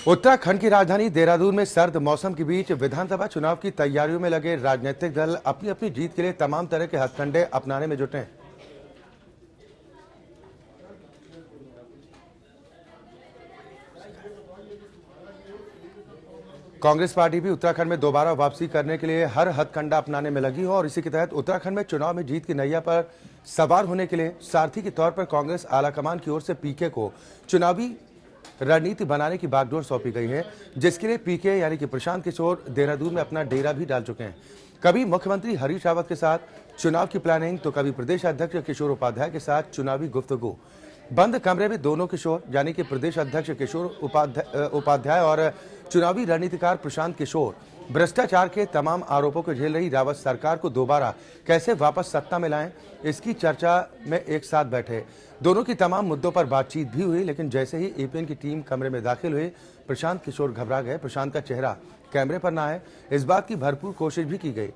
उत्तराखंड की राजधानी देहरादून में सर्द मौसम के बीच विधानसभा चुनाव की तैयारियों में लगे राजनीतिक दल अपनी अपनी जीत के लिए तमाम तरह के हथकंडे अपनाने में जुटे हैं। कांग्रेस पार्टी भी उत्तराखंड में दोबारा वापसी करने के लिए हर हथकंडा अपनाने में लगी हो और इसी के तहत उत्तराखंड में चुनाव में जीत की नैया पर सवार होने के लिए सारथी के तौर पर कांग्रेस आलाकमान की ओर से पीके को चुनावी रणनीति बनाने की बागडोर सौंपी गई है, जिसके लिए पीके यानी कि प्रशांत किशोर देहरादून में अपना डेरा भी डाल चुके हैं। कभी मुख्यमंत्री हरीश रावत के साथ चुनाव की प्लानिंग तो कभी प्रदेश अध्यक्ष किशोर उपाध्याय के साथ चुनावी गुफ्तगू। बंद कमरे में दोनों किशोर यानी कि प्रदेश अध्यक्ष किशोर उपाध्याय और चुनावी रणनीतिकार प्रशांत किशोर भ्रष्टाचार के तमाम आरोपों को झेल रही रावत सरकार को दोबारा कैसे वापस सत्ता में लाएं, इसकी चर्चा में एक साथ बैठे। दोनों की तमाम मुद्दों पर बातचीत भी हुई, लेकिन जैसे ही एपीएन की टीम कमरे में दाखिल हुई, प्रशांत किशोर घबरा गए। प्रशांत का चेहरा कैमरे पर ना आए, इस बात की भरपूर कोशिश भी की गई।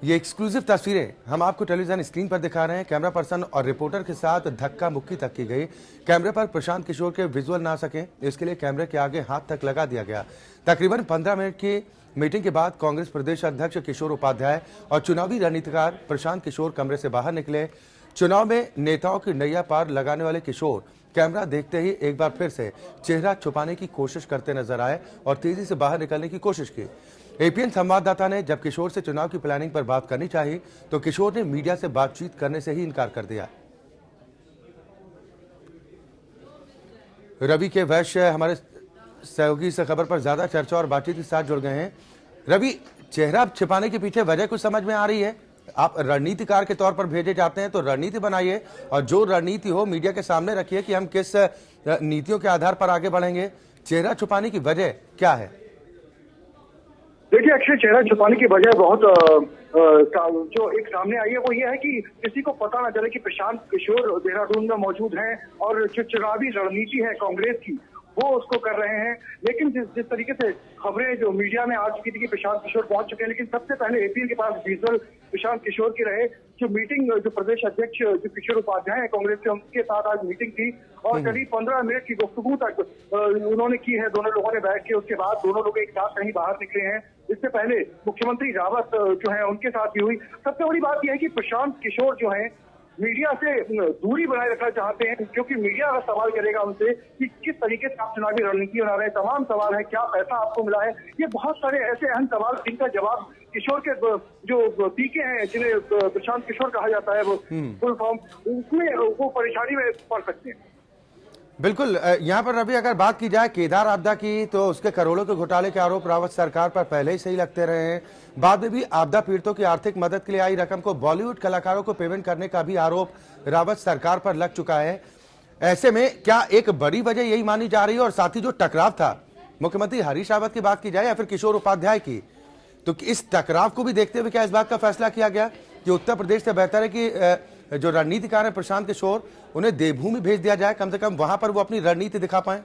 ये एक्सक्लूसिव तस्वीरें हम आपको टेलीविजन स्क्रीन पर दिखा रहे हैं। कैमरा पर्सन और रिपोर्टर के साथ धक्का मुक्की तक की गई। कैमरे पर प्रशांत किशोर के विजुअल ना सके, इसके लिए कैमरे के आगे हाथ तक लगा दिया गया। तकरीबन 15 मिनट की मीटिंग के बाद कांग्रेस प्रदेश अध्यक्ष किशोर उपाध्याय और चुनावी रणनीतिकार प्रशांत किशोर कमरे से बाहर निकले। चुनाव में नेताओं की नैया पार लगाने वाले किशोर कैमरा देखते ही एक बार फिर से चेहरा छुपाने की कोशिश करते नजर आए और तेजी से बाहर निकलने की कोशिश की। एपीएन संवाददाता ने जब किशोर से चुनाव की प्लानिंग पर बात करनी चाहिए तो किशोर ने मीडिया से बातचीत करने से ही इनकार कर दिया। रवि के वैश्य हमारे सहयोगी से खबर पर ज्यादा चर्चा और बातचीत के साथ जुड़ गए हैं। रवि, चेहरा छिपाने के पीछे वजह कुछ समझ में आ रही है? आप रणनीतिकार के तौर पर भेजे जाते हैं तो रणनीति बनाइए और जो रणनीति हो मीडिया के सामने रखिए कि हम किस नीतियों के आधार पर आगे बढ़ेंगे। चेहरा छुपाने की वजह क्या है? देखिए अक्षय, चेहरा छुपाने की वजह बहुत जो एक सामने आई है वो ये है कि किसी को पता ना चले कि प्रशांत किशोर देहरादून में मौजूद हैं और जो चुनावी रणनीति है कांग्रेस की वो उसको कर रहे हैं। लेकिन जिस तरीके से खबरें जो मीडिया में आ चुकी थी कि प्रशांत किशोर पहुंच चुके हैं, लेकिन सबसे पहले एपीएन के पास विजुअल प्रशांत किशोर की रहे। जो मीटिंग जो प्रदेश अध्यक्ष जो किशोर उपाध्याय है कांग्रेस के, उनके साथ आज मीटिंग थी और करीब 15 मिनट की गुफ्तगू तक उन्होंने की है। दोनों लोगों ने बैठ के उसके बाद दोनों लोग एक साथ कहीं बाहर निकले हैं। इससे पहले मुख्यमंत्री रावत जो है उनके साथ भी हुई। सबसे बड़ी बात यह है कि प्रशांत किशोर जो है मीडिया से दूरी बनाए रखना चाहते हैं, क्योंकि मीडिया अगर सवाल करेगा उनसे कि किस तरीके से आप चुनावी रणनीति बना रहे हैं, तमाम सवाल है, क्या पैसा आपको मिला है, ये बहुत सारे ऐसे अहम सवाल जिनका जवाब किशोर के जो पीके हैं जिन्हें प्रशांत किशोर कहा जाता है वो फुल फॉर्म, उसमें वो परेशानी में पड़ सकते हैं। बिल्कुल। यहाँ पर रवि, अगर बात की जाए केदार आपदा की तो उसके करोड़ों के घोटाले के आरोप रावत सरकार पर पहले ही सही लगते रहे हैं। बाद में भी आपदा पीड़ितों की आर्थिक मदद के लिए आई रकम को बॉलीवुड कलाकारों को पेमेंट करने का भी आरोप रावत सरकार पर लग चुका है। ऐसे में क्या एक बड़ी वजह यही मानी जा रही है? और साथ ही जो टकराव था मुख्यमंत्री हरीश रावत की बात की जाए या फिर किशोर उपाध्याय की, तो इस टकराव को भी देखते हुए क्या इस बात का फैसला किया गया कि उत्तर प्रदेश से बेहतर है कि जो रणनीतिकार है प्रशांत किशोर, उन्हें देवभूमि भेज दिया जाए, कम से कम वहां पर वो अपनी रणनीति दिखा पाए?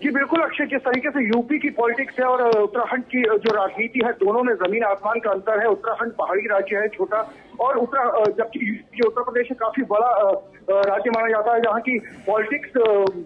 जी बिल्कुल अक्षय, जिस तरीके से यूपी की पॉलिटिक्स है और उत्तराखंड की जो राजनीति है, दोनों में जमीन आसमान का अंतर है। उत्तराखंड पहाड़ी राज्य है, छोटा, और जबकि उत्तर प्रदेश काफी बड़ा राज्य माना जाता है, जहाँ की पॉलिटिक्स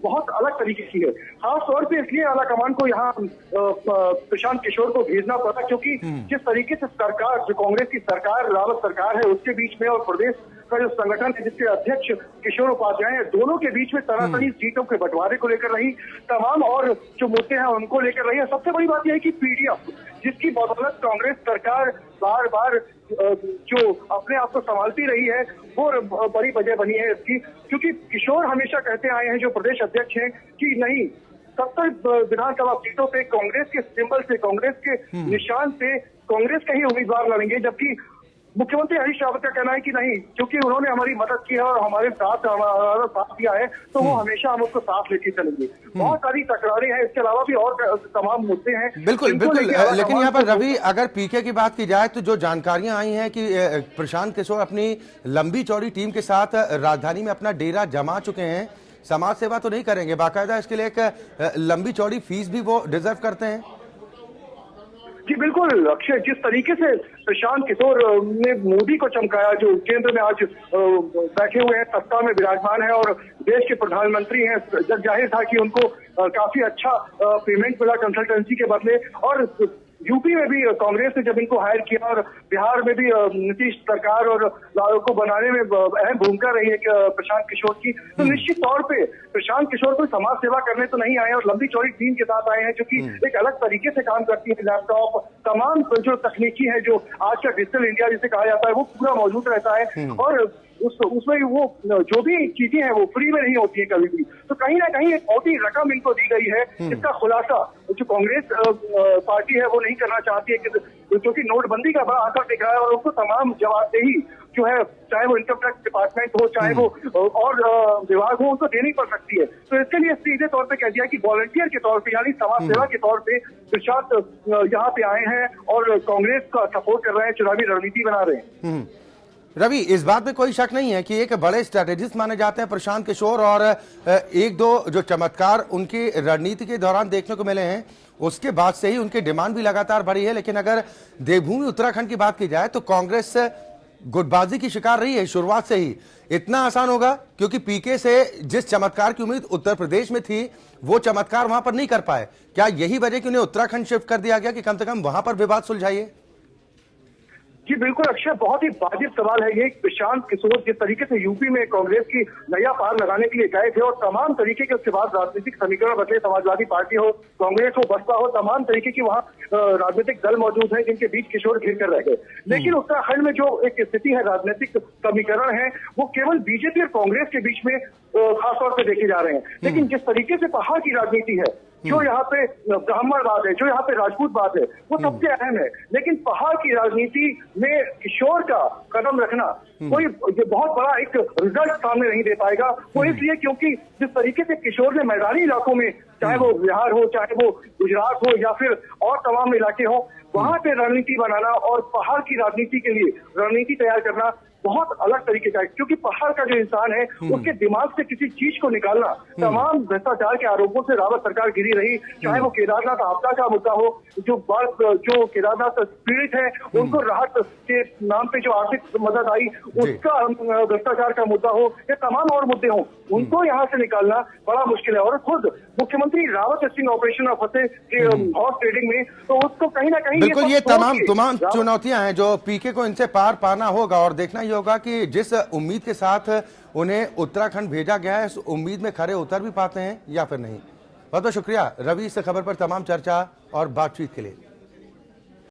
बहुत अलग तरीके की है। खास तौर पे इसलिए आलाकमान को यहाँ प्रशांत किशोर को भेजना पड़ा, क्योंकि जिस तरीके से सरकार, जो कांग्रेस की सरकार, रावत सरकार है, उसके बीच में और प्रदेश का जो संगठन है जिसके अध्यक्ष किशोर उपाध्याय है, दोनों के बीच में तनातनी सीटों के बंटवारे को लेकर रही, तमाम और जो मुद्दे हैं उनको लेकर रही है। सबसे बड़ी बात यह है कि पीडीएफ, जिसकी बदौलत कांग्रेस सरकार बार बार जो अपने आप को संभालती रही है, वो बड़ी वजह बनी है इसकी। क्योंकि किशोर हमेशा कहते आए हैं, जो प्रदेश अध्यक्ष हैं, कि नहीं, 70 विधानसभा सीटों पे कांग्रेस के सिंबल से, कांग्रेस के निशान से कांग्रेस का ही उम्मीदवार लड़ेंगे। जबकि मुख्यमंत्री हरीश रावत का कहना है कि नहीं, क्योंकि उन्होंने हमारी मदद की है और हमारे साथ हमारा साथ दिया है, तो वो हमेशा हम उसको साथ लेके चलेंगे। बहुत सारी तकरारें हैं, इसके अलावा भी और तमाम मुद्दे हैं। बिल्कुल बिल्कुल। लेकिन यहाँ पर रवि, अगर पीके की बात की जाए तो जो जानकारियां आई हैं कि प्रशांत किशोर अपनी लंबी चौड़ी टीम के साथ राजधानी में अपना डेरा जमा चुके हैं। समाज सेवा तो नहीं करेंगे, बाकायदा इसके लिए एक लंबी चौड़ी फीस भी वो डिजर्व करते हैं। जी बिल्कुल अक्षय, जिस तरीके से प्रशांत किशोर ने मोदी को चमकाया, जो केंद्र में आज बैठे हुए हैं, सत्ता में विराजमान है और देश के प्रधानमंत्री हैं। जब जाहिर था कि उनको काफी अच्छा पेमेंट मिला कंसल्टेंसी के बदले। और यूपी में भी कांग्रेस ने जब इनको हायर किया और बिहार में भी नीतीश सरकार और को बनाने में अहम भूमिका रही है प्रशांत किशोर की, तो निश्चित तौर पे प्रशांत किशोर कोई समाज सेवा करने तो नहीं आए और लंबी चौड़ी टीम के साथ आए हैं, जो कि एक अलग तरीके से काम करती है। लैपटॉप, तमाम जो तकनीकी है, जो आज का डिजिटल इंडिया जिसे कहा जाता है, वो पूरा मौजूद रहता है। और उसमें वो जो भी चीजें हैं वो फ्री में नहीं होती है कभी भी। तो कहीं ना कहीं एक मोटी रकम इनको दी गई है, जिसका खुलासा जो कांग्रेस पार्टी है वो नहीं करना चाहती है, क्योंकि नोटबंदी का बड़ा असर दिख रहा है और उनको तमाम जवाबदेही जो है, चाहे वो इनकम टैक्स डिपार्टमेंट हो, चाहे वो और विभाग हो, उनको देनी पड़ सकती है। तो इसके लिए सीधे तौर पे कह दिया कि वॉलंटियर के तौर पे, यानी समाज सेवा के तौर पे प्रशांत यहाँ पे आए हैं और कांग्रेस का सपोर्ट कर रहे हैं, चुनावी रणनीति बना रहे हैं। रवि, इस बात में कोई शक नहीं है कि एक बड़े स्ट्रेटेजिस्ट माने जाते हैं प्रशांत किशोर, और एक दो जो चमत्कार उनकी रणनीति के दौरान देखने को मिले हैं, उसके बाद से ही उनकी डिमांड भी लगातार बढ़ी है। लेकिन अगर देवभूमि उत्तराखंड की बात की जाए तो कांग्रेस गुटबाजी की शिकार रही है शुरुआत से ही। इतना आसान होगा? क्योंकि पीके से जिस चमत्कार की उम्मीद उत्तर प्रदेश में थी, वो चमत्कार वहां पर नहीं कर पाए। क्या यही वजह कि उन्हें उत्तराखंड शिफ्ट कर दिया गया कि कम से कम वहां पर विवाद सुलझाइए? जी बिल्कुल अक्षय, बहुत ही वाजिब सवाल है ये। प्रशांत किशोर जिस तरीके से यूपी में कांग्रेस की नया पार लगाने के लिए गए थे और तमाम तरीके के उसके बाद राजनीतिक समीकरण बदले, समाजवादी पार्टी हो, कांग्रेस हो, बसपा हो, तमाम तरीके की वहाँ राजनीतिक दल मौजूद है जिनके बीच किशोर घिर कर रह गए। लेकिन उत्तराखंड में जो एक स्थिति है, राजनीतिक समीकरण है, वो केवल बीजेपी और कांग्रेस के बीच में खासतौर पर देखे जा रहे हैं। लेकिन जिस तरीके से पहाड़ की राजनीति है, जो यहाँ पे ब्राह्मणवाद है, जो यहाँ पे राजपूतवाद है, वो सबसे अहम है। लेकिन पहाड़ की राजनीति में किशोर का कदम रखना कोई बहुत बड़ा एक रिजल्ट सामने नहीं दे पाएगा। वो इसलिए क्योंकि जिस तरीके से किशोर ने मैदानी इलाकों में, चाहे वो बिहार हो, चाहे वो गुजरात हो या फिर और तमाम इलाके हो, वहां पे रणनीति बनाना और पहाड़ की राजनीति के लिए रणनीति तैयार करना बहुत अलग तरीके का है। क्योंकि पहाड़ का जो इंसान है, उसके दिमाग से किसी चीज को निकालना, तमाम भ्रष्टाचार के आरोपों से रावत सरकार घिरी रही, चाहे वो केदारनाथ आपदा का मुद्दा हो, जो केदारनाथ पीड़ित है उनको राहत के नाम पे जो आर्थिक मदद आई, उसका भ्रष्टाचार का मुद्दा हो, ये तमाम और मुद्दे हो, उनको यहाँ से निकालना बड़ा मुश्किल है। और खुद मुख्यमंत्री रावत स्टिंग ऑपरेशन फंसे हॉर्स ट्रेडिंग में, तो उसको कहीं ना कहीं बिल्कुल ये तमाम चुनौतियां हैं जो पीके को इनसे पार पाना होगा। और देखना ही होगा कि जिस उम्मीद के साथ उन्हें उत्तराखंड भेजा गया है, उस उम्मीद में खरे उतर भी पाते हैं या फिर नहीं। बहुत बहुत शुक्रिया रवि, इस खबर पर तमाम चर्चा और बातचीत के लिए।